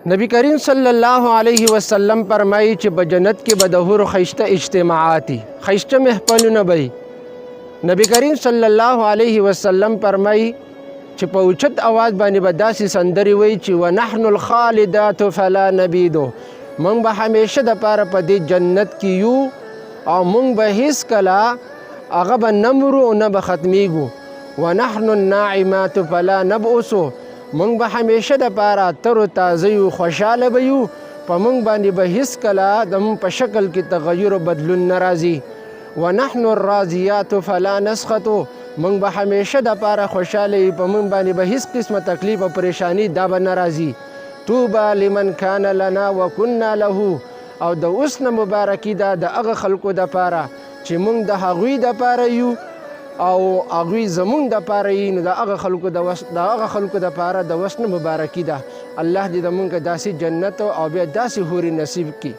نبی کریم صلی الله علیه وسلم فرمایي چې په جنت کې به د حورو ښایسته اجتماعات وي، ښایسته محفلونه به وي. نبی کریم صلی الله علیه وسلم فرمایي چې په اوچت اواز باندې به داسې سندرې وایي چې ونحن الخالدات فلا نبیدو، موږ به همیشه دپاره په دې جنت کې یو او موږ به هیڅکله هغه به نه مرو او نه به ختمیږو. ونحن الناعمات فلا نبعثو، موږ به همیشه دپاره تر و تازه یو، خوشحاله به یو، په موږ باندې به هیڅکله زموږ په شکل کې تغیر و بدلون نه راځي. ونحن الراضیات فلا نسخطو، موږ به همیشه دپاره خوشحاله یو، په موږ باندې به هیڅ قسمه تکلیف او پریشانی دا به نه راځي. توبه لمن کان لنا وکنا له، او د اوس نه مبارکي ده د هغه خلکو دپاره چې موږ د هغوی دپاره یو او هغوی زمونږ دپاره یي، نو د هغه خلکو دپاره د وس نه مبارکي ده. الله دې زمونږ داسې جنت او بیا داسې حورې نصیب کړي.